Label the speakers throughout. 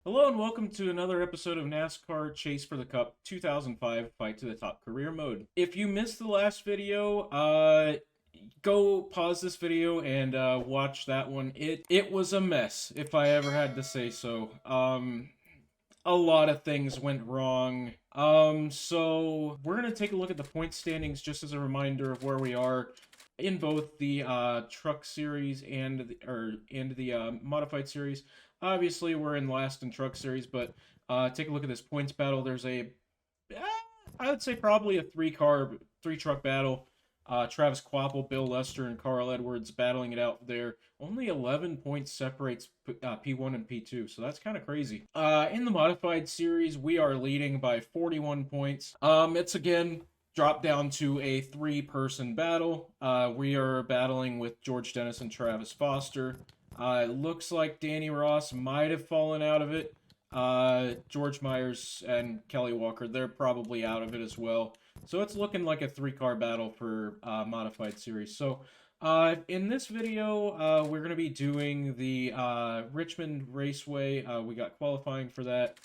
Speaker 1: Hello and welcome to another episode of NASCAR Chase for the Cup 2005 Fight to the Top Career Mode. If you missed the last video, go pause this video and watch that one. It was a mess, if I ever had to say so. A lot of things went wrong. So we're gonna take a look at the point standings just as a reminder of where we are in both the truck series and the modified series. Obviously, we're in last in truck series, but take a look at this points battle. There's I would say probably a three truck battle. Travis Quapple, Bill Lester, and Carl Edwards battling it out there. Only 11 points separates P1 and P2, so that's kind of crazy. In the modified series, we are leading by 41 points. It's again dropped down to a three-person battle. We are battling with George Dennis and Travis Foster. It looks like Danny Ross might have fallen out of it. George Myers and Kelly Walker, they're probably out of it as well. So it's looking like a three-car battle for modified series. So in this video, we're going to be doing the Richmond Raceway. We got qualifying for that.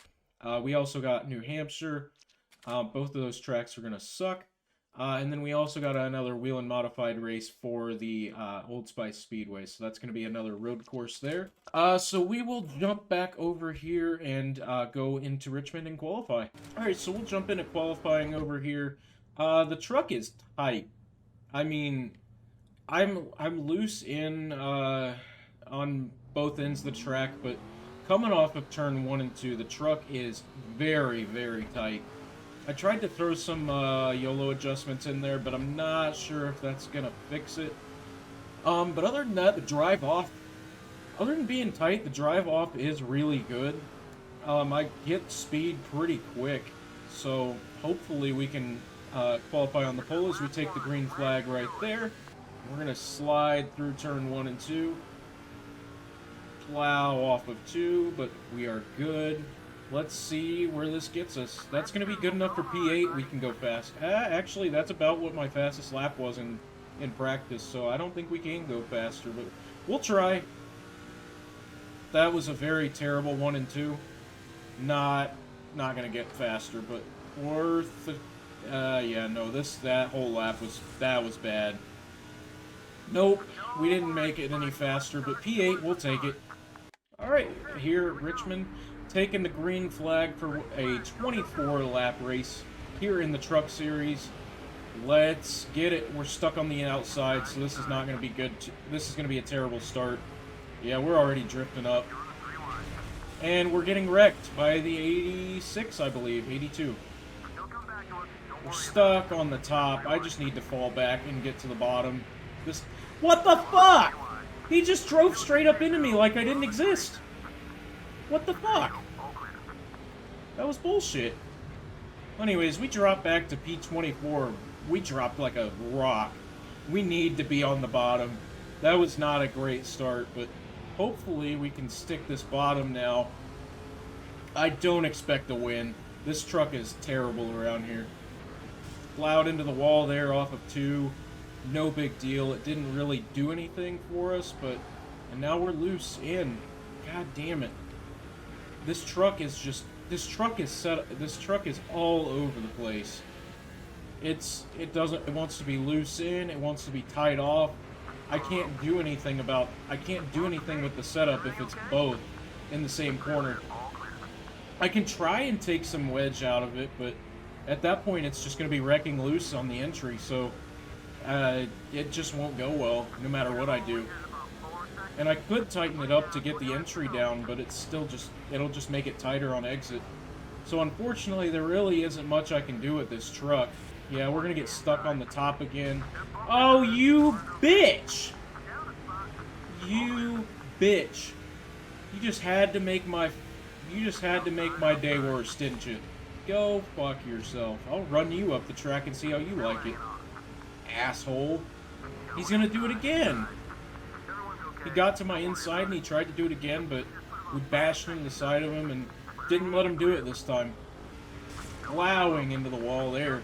Speaker 1: We also got New Hampshire. Both of those tracks are going to suck. And then we also got another wheel and modified race for the Old Spice Speedway. So that's going to be another road course there. So we will jump back over here and go into Richmond and qualify. All right, so we'll jump into qualifying over here. The truck is tight. I mean, I'm loose in on both ends of the track, but coming off of turn 1 and 2, the truck is very, very tight. I tried to throw some YOLO adjustments in there, but I'm not sure if that's going to fix it. But other than that, the drive off, other than being tight, the drive off is really good. I get speed pretty quick, so hopefully we can qualify on the pole as we take the green flag right there. We're going to slide through turn 1 and 2. Plow off of 2, but we are good. Let's see where this gets us. That's going to be good enough for P8. We can go fast. Actually, that's about what my fastest lap was in practice, so I don't think we can go faster, but we'll try. That was a very terrible 1 and 2. Not going to get faster, but worth it. Yeah, no, that whole lap was bad. Nope, we didn't make it any faster, but P8, we'll take it. All right, here at Richmond, taking the green flag for a 24-lap race here in the Truck Series. Let's get it. We're stuck on the outside, so this is not going to be good. This is going to be a terrible start. Yeah, we're already drifting up. And we're getting wrecked by the 86, I believe, 82. We're stuck on the top. I just need to fall back and get to the bottom. What the fuck? He just drove straight up into me like I didn't exist. What the fuck? That was bullshit. Anyways, we dropped back to P24. We dropped like a rock. We need to be on the bottom. That was not a great start, but hopefully we can stick this bottom now. I don't expect a win. This truck is terrible around here. Plowed into the wall there off of 2. No big deal. It didn't really do anything for us, but... And now we're loose in. God damn it. This truck is all over the place. It wants to be loose in, it wants to be tied off. I can't do anything with the setup if it's both in the same corner. I can try and take some wedge out of it, but at that point it's just going to be wrecking loose on the entry, so it just won't go well no matter what I do. And I could tighten it up to get the entry down, but it'll just make it tighter on exit. So unfortunately, there really isn't much I can do with this truck. Yeah, we're gonna get stuck on the top again. Oh, you bitch! You bitch! You just had to make my day worse, didn't you? Go fuck yourself. I'll run you up the track and see how you like it. Asshole. He's gonna do it again. He got to my inside and he tried to do it again, but we bashed him in the side of him and didn't let him do it this time. Plowing into the wall there.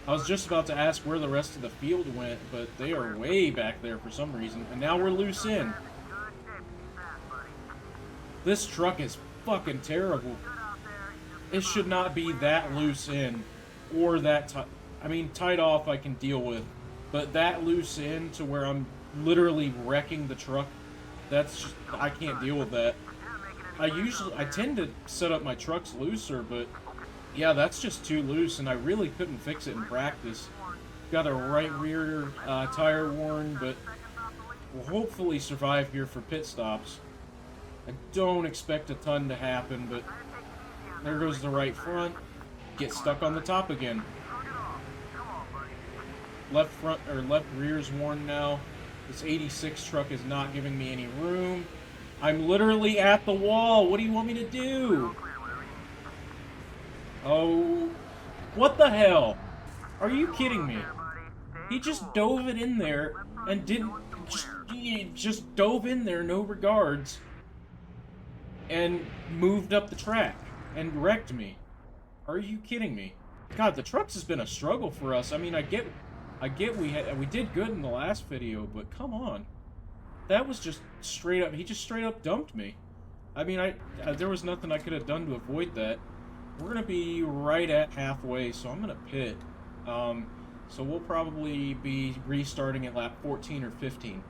Speaker 1: I was just about to ask where the rest of the field went, but they are way back there for some reason. And now we're loose in. This truck is fucking terrible. It should not be that loose in, or that I mean, tied off I can deal with, but that loose in to where I'm literally wrecking the truck, that's just, I can't deal with that. I tend to set up my trucks looser, but yeah, that's just too loose, and I really couldn't fix it in practice. Got a right rear tire worn, but we'll hopefully survive here for pit stops. I don't expect a ton to happen, but there goes the right front. Get stuck on the top again. Left front, or left rear's worn now. This 86 truck is not giving me any room. I'm literally at the wall. What do you want me to do? Oh, what the hell? Are you kidding me? He just dove it in there and didn't, he just dove in there, no regards, and moved up the track and wrecked me. Are you kidding me? God, the trucks has been a struggle for us. I mean, I get we did good in the last video, but come on. That was just straight up, he just straight up dumped me. I mean, there was nothing I could have done to avoid that. We're gonna be right at halfway, so I'm gonna pit. So we'll probably be restarting at lap 14 or 15.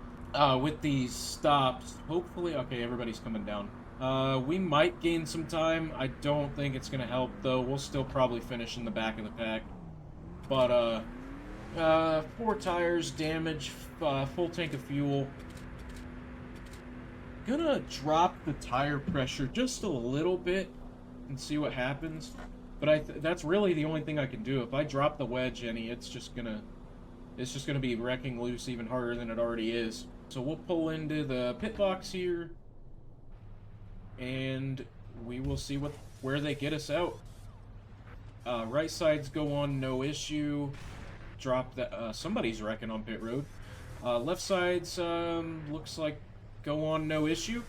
Speaker 1: With these stops, hopefully, okay, everybody's coming down. We might gain some time. I don't think it's gonna help, though. We'll still probably finish in the back of the pack. But, 4 tires, damage, full tank of fuel. Gonna drop the tire pressure just a little bit and see what happens. But that's really the only thing I can do. If I drop the wedge any, it's just gonna be wrecking loose even harder than it already is. So we'll pull into the pit box here, and we will see where they get us out. Right sides go on, no issue. Drop that. Somebody's wrecking on pit road. Left sides looks like go on, no issue.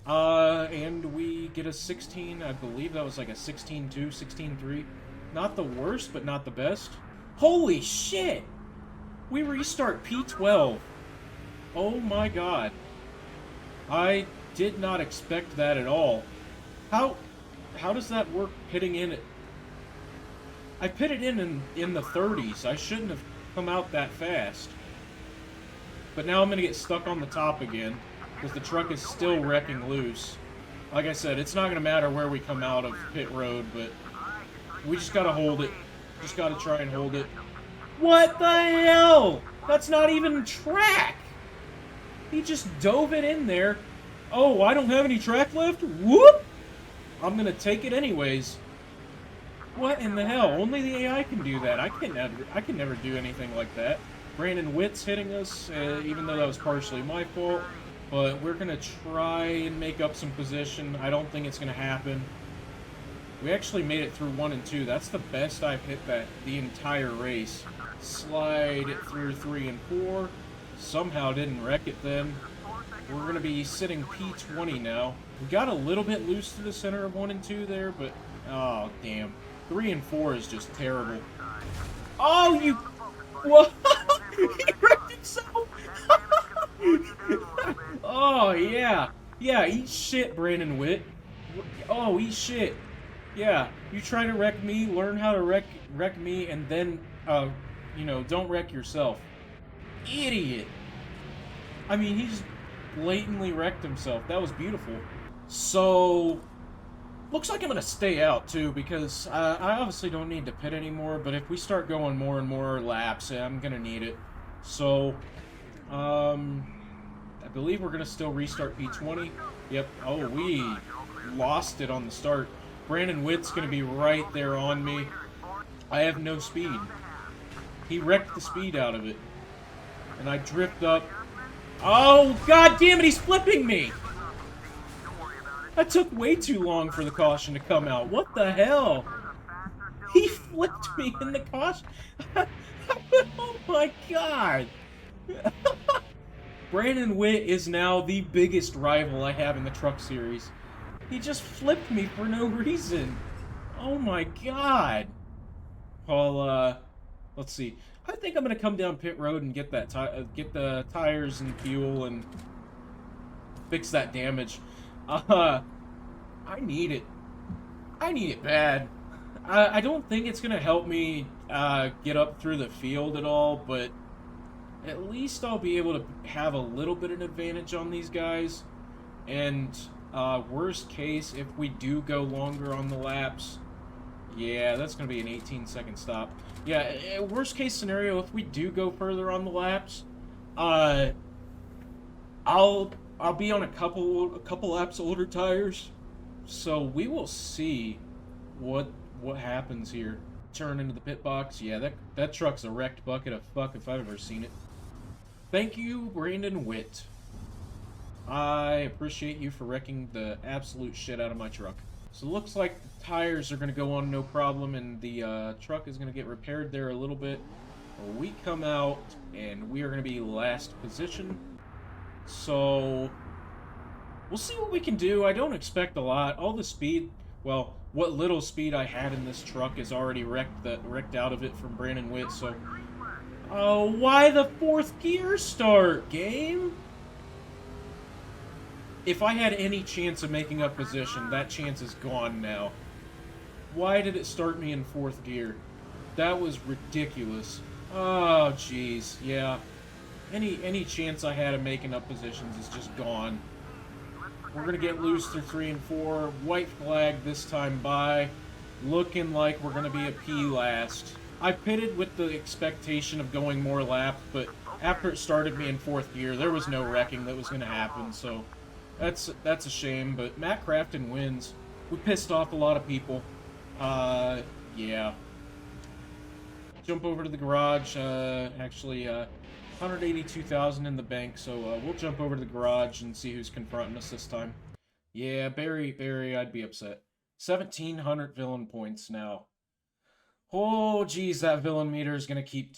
Speaker 1: And we get a 16. I believe that was like a 16.2, 16.3. Not the worst, but not the best. Holy shit! We restart P12. Oh my god. I did not expect that at all. How does that work pitting in it? I pitted in the 30s. I shouldn't have come out that fast. But now I'm going to get stuck on the top again, because the truck is still wrecking loose. Like I said, it's not going to matter where we come out of pit road, but we just got to hold it. Just got to try and hold it. What the hell? That's not even track! He just dove it in there. Oh, I don't have any track left? Whoop! I'm going to take it anyways. What in the hell? Only the AI can do that. I can never do anything like that. Brandon WHITT's hitting us, even though that was partially my fault. But we're going to try and make up some position. I don't think it's going to happen. We actually made it through 1 and 2. That's the best I've hit that the entire race. Slide it through 3 and 4. Somehow didn't wreck it then. We're going to be sitting P20 now. We got a little bit loose to the center of 1 and 2 there, but oh, damn. 3 and 4 is just terrible. Oh, you... What? He wrecked himself! Oh, yeah. Yeah, eat shit, Brandon WHITT. Oh, eat shit. Yeah, you try to wreck me, learn how to wreck me, and then, you know, don't wreck yourself. Idiot. I mean, he just blatantly wrecked himself. That was beautiful. So... looks like I'm going to stay out, too, because I obviously don't need to pit anymore, but if we start going more and more laps, I'm going to need it. So, I believe we're going to still restart P20. Yep. Oh, we lost it on the start. Brandon WHITT's going to be right there on me. I have no speed. He wrecked the speed out of it. And I drift up. Oh, god damn it, he's flipping me! That took way too long for the caution to come out. What the hell? He flipped me in the caution. Oh my god. Brandon WHITT is now the biggest rival I have in the truck series. He just flipped me for no reason. Oh my god. Well, let's see. I think I'm going to come down pit road and get that get the tires and fuel and fix that damage. I I need it. I need it bad. I don't think it's going to help me get up through the field at all, but at least I'll be able to have a little bit of an advantage on these guys. And worst case, if we do go longer on the laps, yeah, that's going to be an 18-second stop. Yeah, worst case scenario, if we do go further on the laps, I'll be on a couple laps older tires, so we will see what happens here. Turn into the pit box. Yeah, that truck's a wrecked bucket of fuck if I've ever seen it. Thank you, Brandon Witt. I appreciate you for wrecking the absolute shit out of my truck. So it looks like the tires are going to go on no problem, and the truck is going to get repaired there a little bit. We come out, and we are going to be last position. So we'll see what we can do. I don't expect a lot. All the speed, well, what little speed I had in this truck is already wrecked out of it from Brandon Witt. So, why the fourth gear start, game? If I had any chance of making up position, that chance is gone now. Why did it start me in fourth gear? That was ridiculous. Oh, jeez. Yeah. Any chance I had of making up positions is just gone. We're going to get loose through 3 and 4. White flag this time by. Looking like we're going to be a P last. I pitted with the expectation of going more laps, but after it started me in fourth gear, there was no wrecking that was going to happen, so that's a shame. But Matt Crafton wins. We pissed off a lot of people. Yeah. Jump over to the garage. Actually, 182,000 in the bank, so we'll jump over to the garage and see who's confronting us this time. Yeah, Barry, I'd be upset. 1,700 villain points now. Oh, geez, that villain meter is going to keep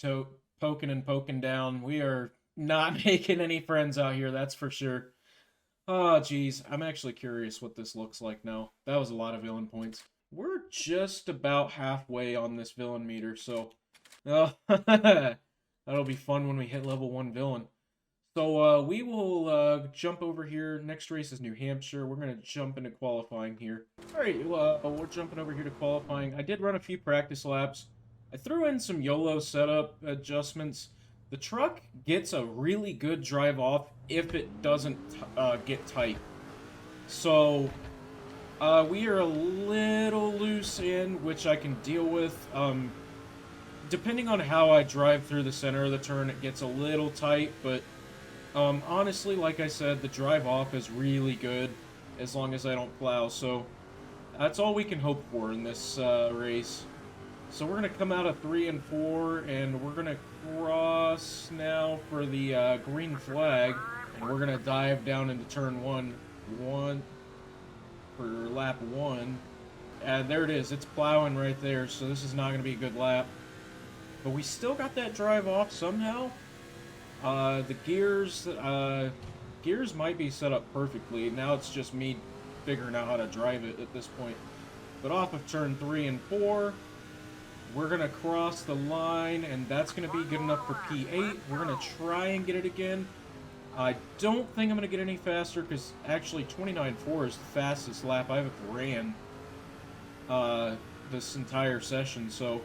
Speaker 1: poking and poking down. We are not making any friends out here, that's for sure. Oh, geez, I'm actually curious what this looks like now. That was a lot of villain points. We're just about halfway on this villain meter, so... that'll be fun when we hit level 1 villain. So, we will jump over here. Next race is New Hampshire. We're going to jump into qualifying here. Alright, we're jumping over here to qualifying. I did run a few practice laps. I threw in some YOLO setup adjustments. The truck gets a really good drive off if it doesn't get tight. So, we are a little loose in, which I can deal with. Depending on how I drive through the center of the turn, it gets a little tight, but honestly, like I said, the drive off is really good as long as I don't plow, so that's all we can hope for in this race. So we're going to come out of 3 and 4, and we're going to cross now for the green flag, and we're going to dive down into turn 1 for lap 1. There it is, it's plowing right there, so this is not going to be a good lap. But we still got that drive off somehow. The gears might be set up perfectly. Now it's just me figuring out how to drive it at this point. But off of turn 3 and 4, we're going to cross the line, and that's going to be good enough for P8. We're going to try and get it again. I don't think I'm going to get any faster, because actually 29.4 is the fastest lap I've ran this entire session, so...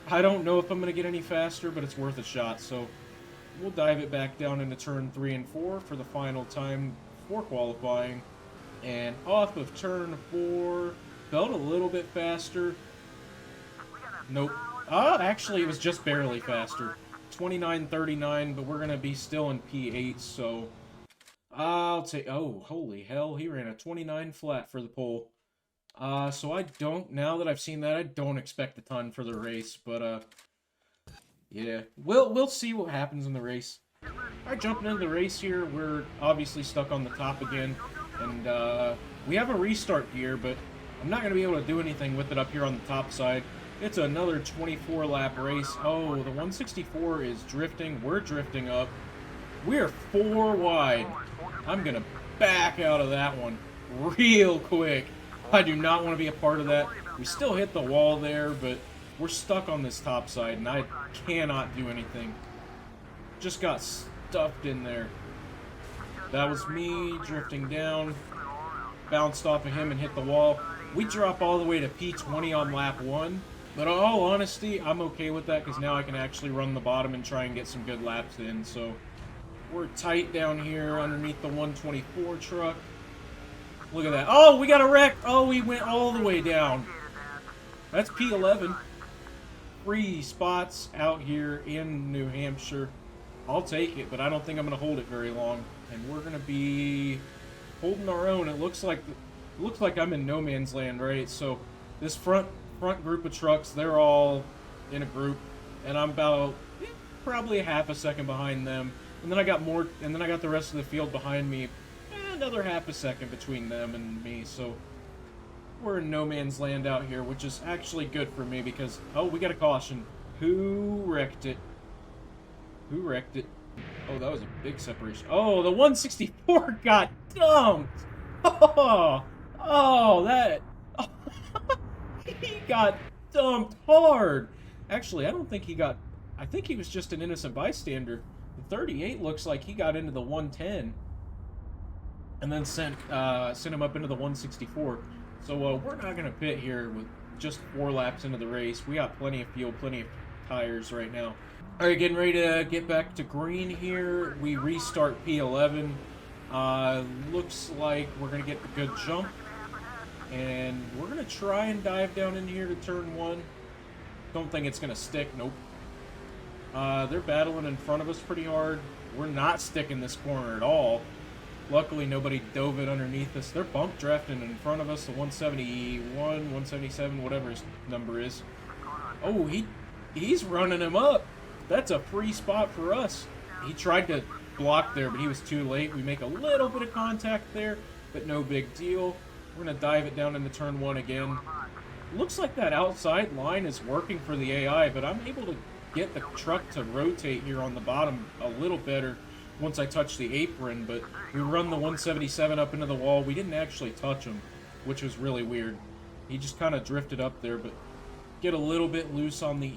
Speaker 1: I don't know if I'm going to get any faster, but it's worth a shot, so we'll dive it back down into turn 3 and 4 for the final time for qualifying. And off of turn 4, felt a little bit faster. Nope. Actually, it was just barely faster. 29.39, but we're going to be still in P8, so I'll take... Oh, holy hell, he ran a 29 flat for the pole. So I don't, now that I've seen that, I don't expect a ton for the race, but, yeah. We'll see what happens in the race. Alright, jumping into the race here, we're obviously stuck on the top again, and, we have a restart gear, but I'm not going to be able to do anything with it up here on the top side. It's another 24-lap race. Oh, the 164 is drifting. We're drifting up. We're 4 wide. I'm going to back out of that one real quick. I do not want to be a part of that. We still hit the wall there, but we're stuck on this top side, and I cannot do anything. Just got stuffed in there. That was me drifting down. bounced off of him and hit the wall. We drop all the way to P20 on lap 1. But in all honesty, I'm okay with that because now I can actually run the bottom and try and get some good laps in. So we're tight down here underneath the 124 truck. Look at that. Oh, we got a wreck. Oh, we went all the way down. That's P11. 3 spots out here in New Hampshire. I'll take it, but I don't think I'm going to hold it very long. And we're going to be holding our own. It looks like I'm in no man's land, right? So this front group of trucks, they're all in a group, and I'm about probably a half a second behind them. And then I got the rest of the field behind me. Another half a second between them and me. So we're in no man's land out here, which is actually good for me because, oh, we got a caution. Who wrecked it? Who wrecked it? Oh, that was a big separation. Oh, the 164 got dumped. Oh, that. He got dumped hard. Actually, I don't think he got. I think he was just an innocent bystander. The 38 looks like he got into the 110, and then sent him up into the 164. So we're not gonna pit here with just 4 laps into the race. We got plenty of fuel, plenty of tires right now. All right, getting ready to get back to green here. We restart P11. Looks like we're gonna get the good jump, and we're gonna try and dive down in here to turn 1. Don't think it's gonna stick. Nope. They're battling in front of us pretty hard. We're not sticking this corner at all. Luckily, nobody dove it underneath us. They're bump drafting in front of us, the 171, 177, whatever his number is. Oh, he's running him up. That's a free spot for us. He tried to block there, but he was too late. We make a little bit of contact there, but no big deal. We're going to dive it down into turn 1 again. Looks like that outside line is working for the AI, but I'm able to get the truck to rotate here on the bottom a little better once I touch the apron, but we run the 177 up into the wall. We didn't actually touch him, which was really weird. He just kind of drifted up there, but get a little bit loose on the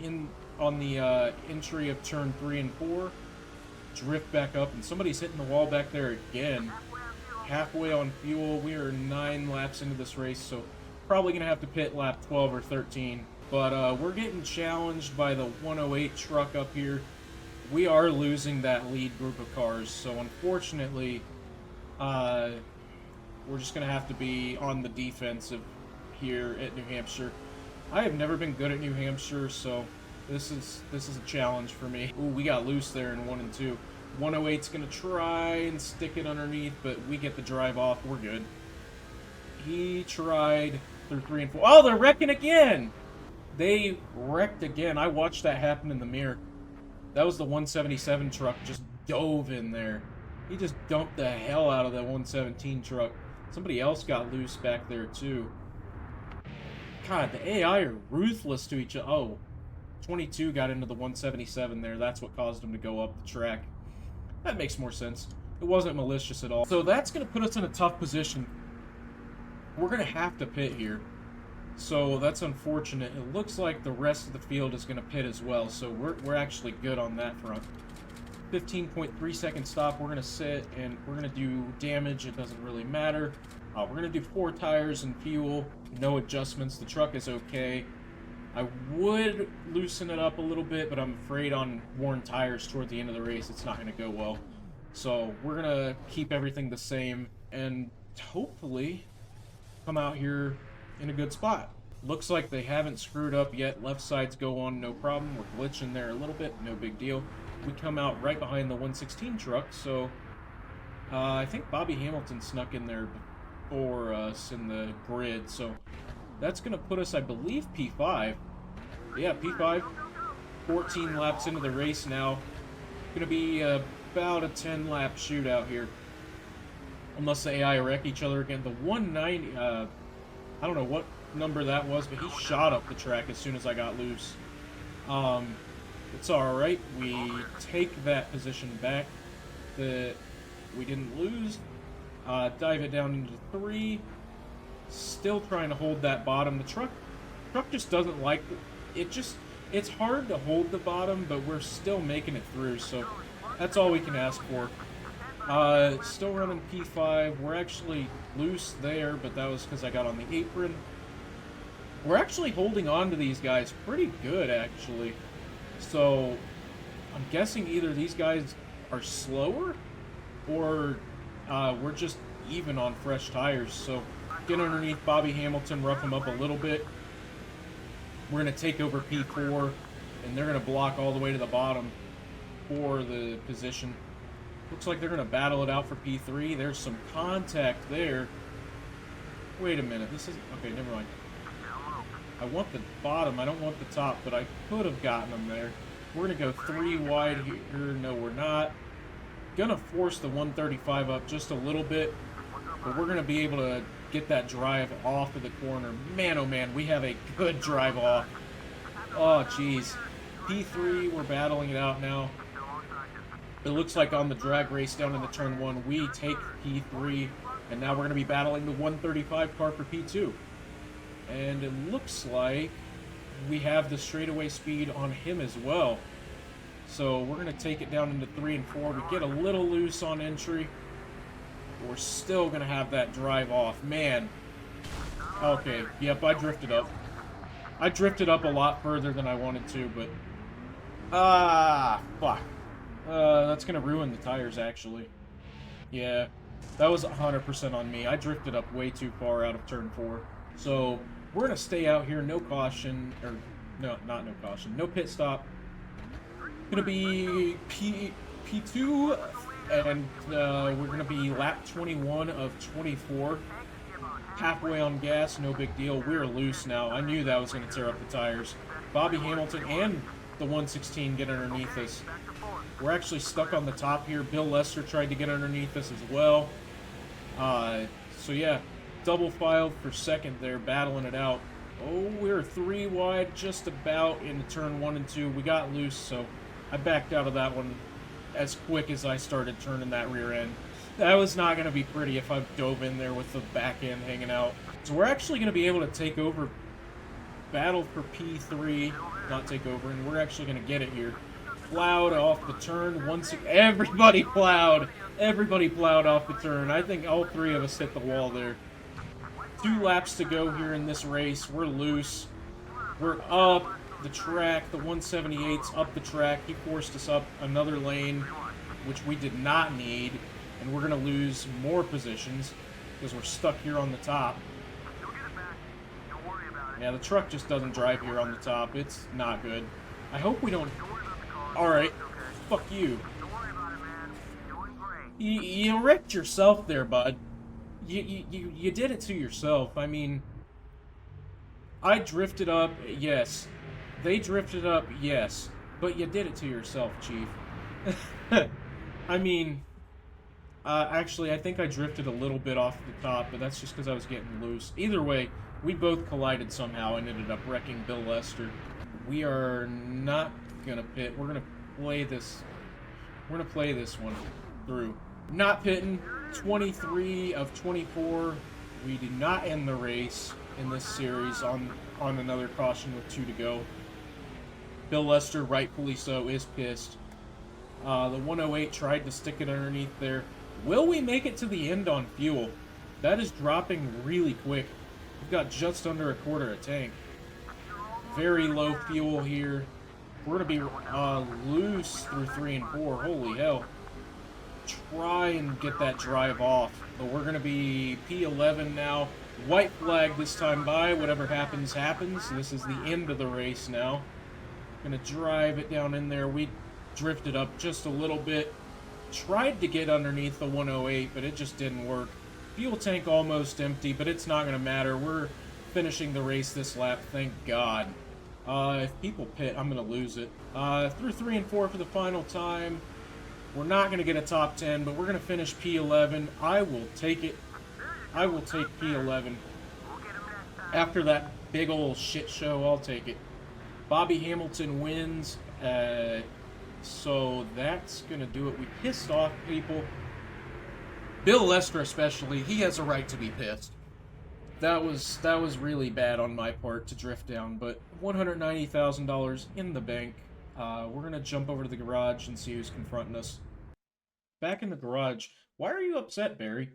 Speaker 1: entry of turn 3 and 4. Drift back up, and somebody's hitting the wall back there again. Halfway on fuel. We are 9 laps into this race, so probably going to have to pit lap 12 or 13. But we're getting challenged by the 108 truck up here. We are losing that lead group of cars, so unfortunately, we're just going to have to be on the defensive here at New Hampshire. I have never been good at New Hampshire, so this is a challenge for me. Ooh, we got loose there in 1 and 2. 108's going to try and stick it underneath, but we get the drive off. We're good. He tried through 3 and 4. Oh, they're wrecking again! They wrecked again. I watched that happen in the mirror. That was the 177 truck just dove in there. He just dumped the hell out of that 117 truck. Somebody else got loose back there too. God, the AI are ruthless to each other. Oh, 22 got into the 177 there. That's what caused him to go up the track. That makes more sense. It wasn't malicious at all. So that's going to put us in a tough position. We're going to have to pit here. So that's unfortunate. It looks like the rest of the field is going to pit as well, so we're actually good on that front. 15.3 second stop. We're going to sit, and we're going to do damage. It doesn't really matter. We're going to do 4 tires and fuel. No adjustments. The truck is okay. I would loosen it up a little bit, but I'm afraid on worn tires toward the end of the race, it's not going to go well. So we're going to keep everything the same, and hopefully come out here in a good spot. Looks like they haven't screwed up yet. Left sides go on, no problem. We're glitching there a little bit, no big deal. We come out right behind the 116 truck, so I think Bobby Hamilton snuck in there before us in the grid, so that's going to put us, I believe, P5. Yeah, P5. 14 laps into the race now. Going to be about a 10-lap shootout here. Unless the AI wreck each other again. The 190... I don't know what number that was, but he shot up the track as soon as I got loose. It's alright. We take that position back that we didn't lose. Dive it down into 3. Still trying to hold that bottom. The truck just doesn't like it. It's hard to hold the bottom, but we're still making it through, so that's all we can ask for. Still running P5. We're actually loose there, but that was because I got on the apron. We're actually holding on to these guys pretty good, actually. So, I'm guessing either these guys are slower, or we're just even on fresh tires. So, get underneath Bobby Hamilton, rough him up a little bit. We're going to take over P4, and they're going to block all the way to the bottom for the position. Looks like they're going to battle it out for P3. There's some contact there. Wait a minute. This is... Okay, never mind. I want the bottom. I don't want the top, but I could have gotten them there. We're going to go 3 wide here. No, we're not. Going to force the 135 up just a little bit, but we're going to be able to get that drive off of the corner. Man, oh man, we have a good drive off. Oh, jeez. P3, we're battling it out now. It looks like on the drag race down into turn 1, we take P3, and now we're going to be battling the 135 car for P2. And it looks like we have the straightaway speed on him as well. So we're going to take it down into 3 and 4. We get a little loose on entry. We're still going to have that drive off. Man. Okay, yep, I drifted up. I drifted up a lot further than I wanted to, but... fuck. That's going to ruin the tires, actually. Yeah, that was 100% on me. I drifted up way too far out of turn 4. So, we're going to stay out here, no caution, or, no, not no caution, no pit stop. Going to be P2, and we're going to be lap 21 of 24. Halfway on gas, no big deal. We're loose now. I knew that was going to tear up the tires. Bobby Hamilton and the 116 get underneath us. We're actually stuck on the top here. Bill Lester tried to get underneath us as well. So yeah, double filed for second there, battling it out. Oh, we're 3 wide, just about into turn 1 and 2. We got loose, so I backed out of that one as quick as I started turning that rear end. That was not going to be pretty if I dove in there with the back end hanging out. So we're actually going to be able to take over, battle for P3, not take over, and we're actually going to get it here. Plowed off the turn. Everybody plowed. Everybody plowed off the turn. I think all 3 of us hit the wall there. 2 laps to go here in this race. We're loose. We're up the track. The 178's up the track. He forced us up another lane, which we did not need. And we're going to lose more positions because we're stuck here on the top. Yeah, the truck just doesn't drive here on the top. It's not good. I hope we don't... Alright, fuck you. You wrecked yourself there, bud. You did it to yourself. I mean, I drifted up, yes. They drifted up, yes. But you did it to yourself, Chief. I mean, actually, I think I drifted a little bit off the top, but that's just because I was getting loose. Either way, we both collided somehow and ended up wrecking Bill Lester. We are not gonna pit. We're gonna play this. We're gonna play this one through. Not pitting. 23 of 24. We did not end the race in this series on another caution with 2 to go. Bill Lester, rightfully so, is pissed. The 108 tried to stick it underneath there. Will we make it to the end on fuel? That is dropping really quick. We've got just under a quarter a tank. Very low fuel here. We're going to be loose through 3 and 4. Holy hell. Try and get that drive off. But we're going to be P11 now. White flag this time by. Whatever happens, happens. This is the end of the race now. Going to drive it down in there. We drifted up just a little bit. Tried to get underneath the 108, but it just didn't work. Fuel tank almost empty, but it's not going to matter. We're finishing the race this lap, thank God. If people pit, I'm going to lose it. Through 3 and 4 for the final time. We're not going to get a top 10, but we're going to finish P11. I will take it. I will take P11. After that big old shit show, I'll take it. Bobby Hamilton wins. So that's going to do it. We pissed off people. Bill Lester especially, he has a right to be pissed. That was really bad on my part to drift down, but $190,000 in the bank. We're going to jump over to the garage and see who's confronting us. back in the garage. Why are you upset, Barry?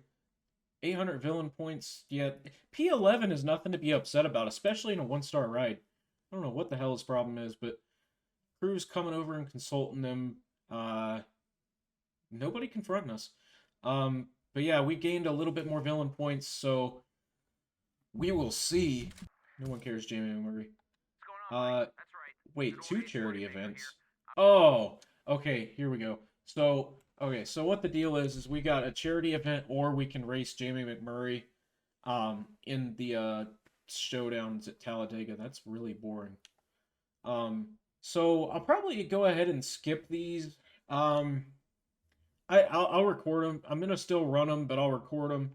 Speaker 1: 800 villain points. Yeah, P11 is nothing to be upset about, especially in a one-star ride. I don't know what the hell his problem is, but crew's coming over and consulting them. Nobody confronting us. But yeah, we gained a little bit more villain points, so we will see. No one cares, Jamie Murray. Wait, two charity events. Oh, okay, here we go. So, okay, so what the deal is we got a charity event, or we can race Jamie McMurray, in the showdowns at Talladega. That's really boring. So I'll probably go ahead and skip these. I'll record them. I'm gonna still run them, but I'll record them,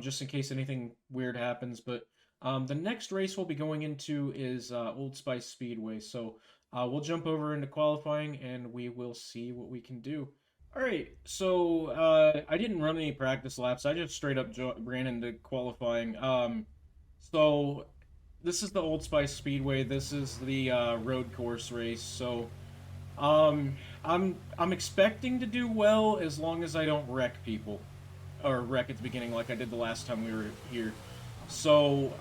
Speaker 1: just in case anything weird happens. But the next race we'll be going into is Old Spice Speedway. So we'll jump over into qualifying and we will see what we can do. All right, so I didn't run any practice laps. I just straight up ran into qualifying. So this is the Old Spice Speedway. This is the road course race. So I'm expecting to do well as long as I don't wreck people, or wreck at the beginning like I did the last time we were here. So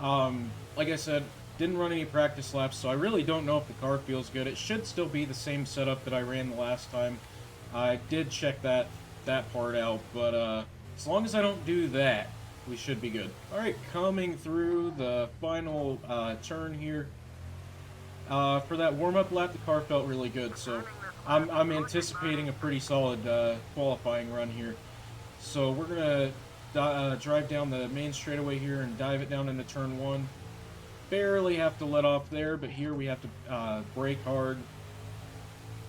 Speaker 1: like I said, didn't run any practice laps, so I really don't know if the car feels good. It should still be the same setup that I ran the last time. I did check that part out, but as long as I don't do that, we should be good. All right, coming through the final turn here. For that warm-up lap, the car felt really good, so I'm anticipating a pretty solid qualifying run here. So we're gonna drive down the main straightaway here and dive it down into turn 1. Barely have to let off there, but here we have to brake hard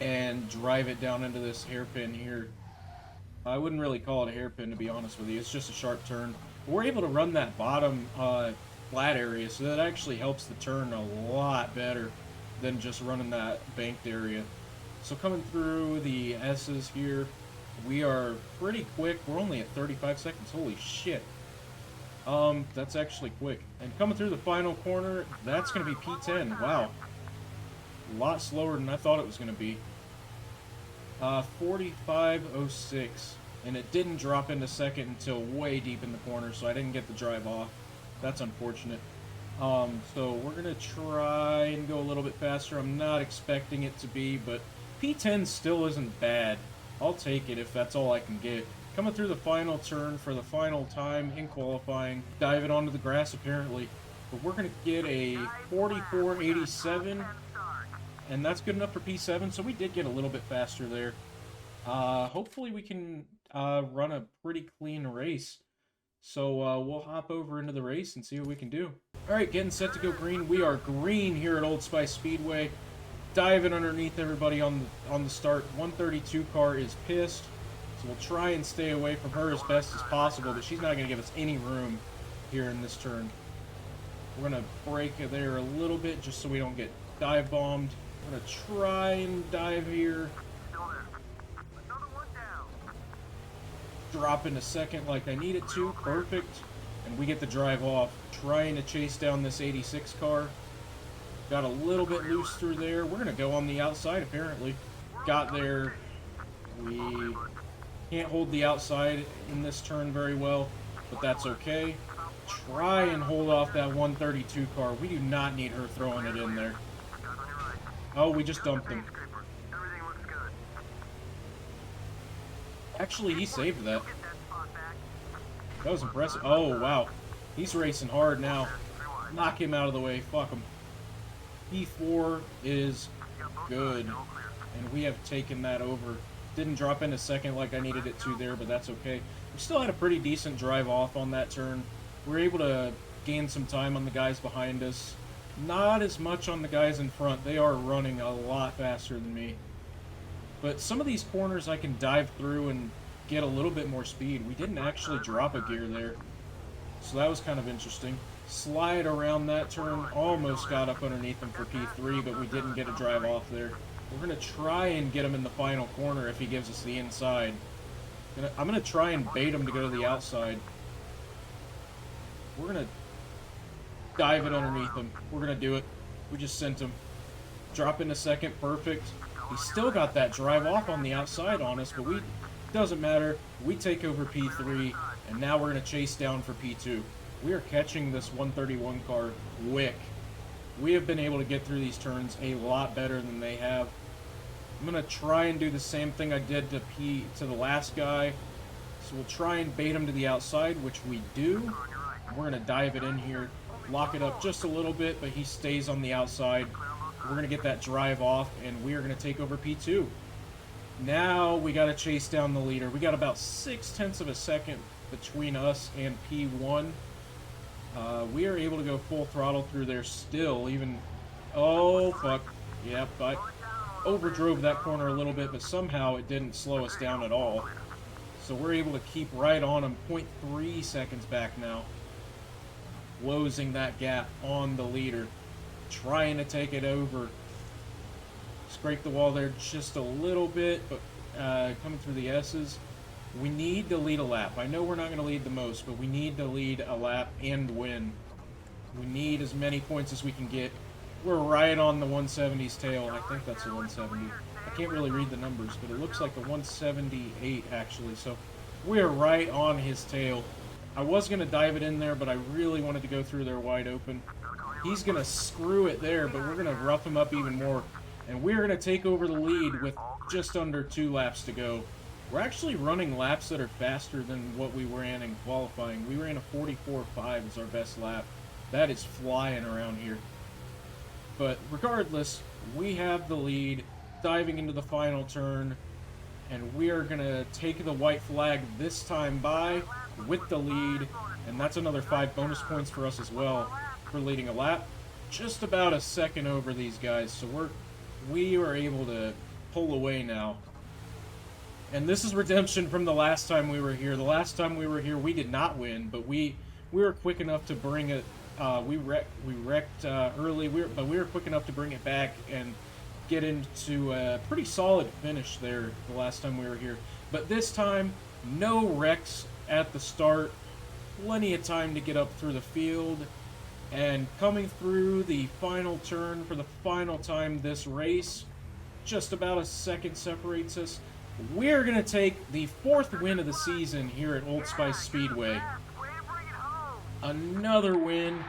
Speaker 1: and drive it down into this hairpin here. I wouldn't really call it a hairpin, to be honest with you. It's just a sharp turn. We're able to run that bottom flat area, so that actually helps the turn a lot better than just running that banked area. So coming through the S's here, we are pretty quick. We're only at 35 seconds. Holy shit. That's actually quick. And coming through the final corner, that's going to be P10. Wow. A lot slower than I thought it was going to be. 45.06. And it didn't drop into second until way deep in the corner, so I didn't get the drive off. That's unfortunate. So we're going to try and go a little bit faster. I'm not expecting it to be, but P10 still isn't bad. I'll take it if that's all I can get. Coming through the final turn for the final time in qualifying. Diving onto the grass, apparently. But we're going to get a 44.87, and that's good enough for P7, so we did get a little bit faster there. Hopefully we can run a pretty clean race. So we'll hop over into the race and see what we can do. Alright, getting set to go green. We are green here at Old Spice Speedway. Diving underneath everybody on the start. 132 car is pissed. So we'll try and stay away from her as best as possible, but she's not going to give us any room here in this turn. We're going to brake there a little bit just so we don't get dive bombed. We're going to try and dive here. Drop into second like I need it to. Perfect. And we get the drive off. Trying to chase down this 86 car. Got a little bit loose through there. We're going to go on the outside, apparently. Got there. We can't hold the outside in this turn very well, but that's okay. Try and hold off that 132 car. We do not need her throwing it in there. Oh, we just dumped him. Actually, he saved that. That was impressive. Oh, wow. He's racing hard now. Knock him out of the way. Fuck him. P4 is good. And we have taken that over. Didn't drop in a second like I needed it to there, but that's okay. We still had a pretty decent drive off on that turn. We were able to gain some time on the guys behind us. Not as much on the guys in front. They are running a lot faster than me. But some of these corners I can dive through and get a little bit more speed. We didn't actually drop a gear there. So that was kind of interesting. Slide around that turn. Almost got up underneath him for P3, but we didn't get a drive off there. We're going to try and get him in the final corner if he gives us the inside. I'm going to try and bait him to go to the outside. We're going to dive it underneath him. We're going to do it. We just sent him. Drop into second. Perfect. He still got that drive off on the outside on us, but we Doesn't matter. We take over P3, and now we're going to chase down for P2. We are catching this 131 car quick. We have been able to get through these turns a lot better than they have. I'm going to try and do the same thing I did to the last guy. So we'll try and bait him to the outside, which we do. We're going to dive it in here, lock it up just a little bit, but he stays on the outside. We're going to get that drive off, and we are going to take over P2. Now we got to chase down the leader. We got about 0.6 of a second between us and P1. We are able to go full throttle through there still, even... Oh, fuck. Yep, I overdrove that corner a little bit, but somehow it didn't slow us down at all. So we're able to keep right on him, 0.3 seconds back now. Closing that gap on the leader. Trying to take it over. Scrape the wall there just a little bit, but coming through the S's. We need to lead a lap. I know we're not going to lead the most, but we need to lead a lap and win. We need as many points as we can get. We're right on the 170's tail. I think that's a 170. I can't really read the numbers, but it looks like a 178 actually. So we're right on his tail. I was going to dive it in there, but I really wanted to go through there wide open. He's going to screw it there, but we're going to rough him up even more. And we're going to take over the lead with just under 2 laps to go. We're actually running laps that are faster than what we ran in qualifying. We ran a 44.5 as our best lap. That is flying around here. But regardless, we have the lead, diving into the final turn, and we are going to take the white flag this time by with the lead, and that's another 5 bonus points for us as well for leading a lap. Just about a second over these guys, so we are able to pull away now. And this is redemption from the last time we were here. The last time we were here, we did not win, but we were quick enough to bring it. We wrecked early, but we were quick enough to bring it back and get into a pretty solid finish there the last time we were here. But this time, no wrecks at the start. Plenty of time to get up through the field. And coming through the final turn for the final time this race, just about a second separates us. We're going to take the 4th win of the season here at Old Spice Speedway. Another win.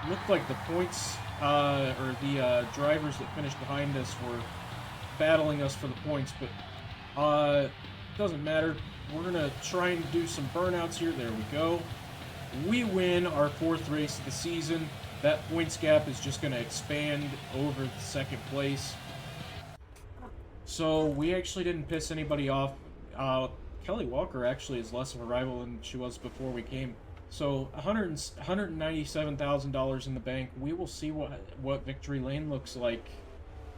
Speaker 1: Looked like the points, or the drivers that finished behind us were battling us for the points, but doesn't matter. We're going to try and do some burnouts here. There we go. We win our 4th race of the season. That points gap is just going to expand over the 2nd place. So we actually didn't piss anybody off. Kelly Walker actually is less of a rival than she was before we came. So $197,000 in the bank. We will see what Victory Lane looks like,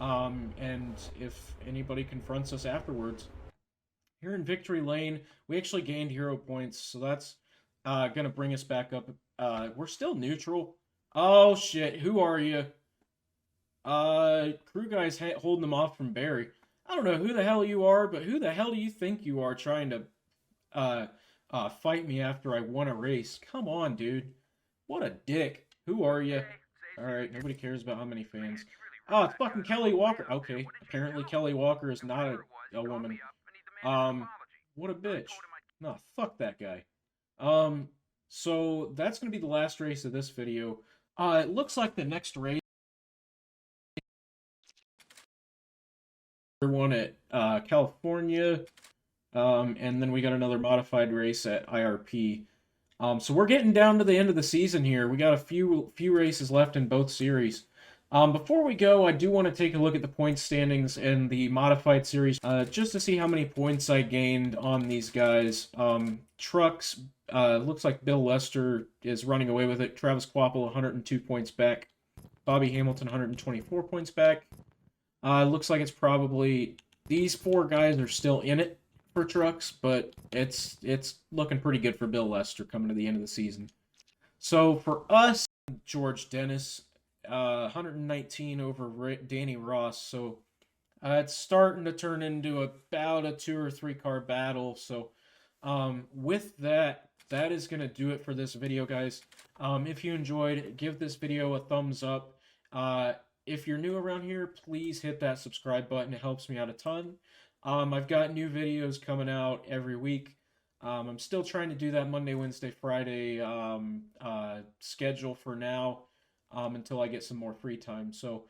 Speaker 1: and if anybody confronts us afterwards. Here in Victory Lane, we actually gained hero points, so that's gonna bring us back up. We're still neutral. Oh shit! Who are you? Crew guy's holding them off from Barry. I don't know who the hell you are, but who the hell do you think you are trying to fight me after I won a race? Come on, dude. What a dick. Who are you? Alright, nobody cares about how many fans. Oh, it's fucking Kelly Walker. Okay, apparently Kelly Walker is not a woman. What a bitch. No, fuck that guy. So that's going to be the last race of this video. It looks like the next race one at California, and then we got another modified race at IRP. So we're getting down to the end of the season here. We got a few races left in both series. Before we go, I do want to take a look at the point standings in the modified series, just to see how many points I gained on these guys. Trucks, looks like Bill Lester is running away with it. Travis Quapple, 102 points back. Bobby Hamilton, 124 points back. Looks like it's probably these 4 guys are still in it for trucks, but it's looking pretty good for Bill Lester coming to the end of the season. So for us, George Dennis, 119 over Danny Ross. So it's starting to turn into about a 2 or 3 car battle. So with that is going to do it for this video, guys. If you enjoyed, give this video a thumbs up. If you're new around here, please hit that subscribe button. It helps me out a ton. I've got new videos coming out every week. I'm still trying to do that Monday, Wednesday, Friday schedule for now until I get some more free time. So,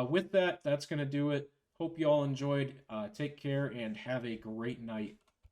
Speaker 1: with that, that's going to do it. Hope you all enjoyed. Take care and have a great night.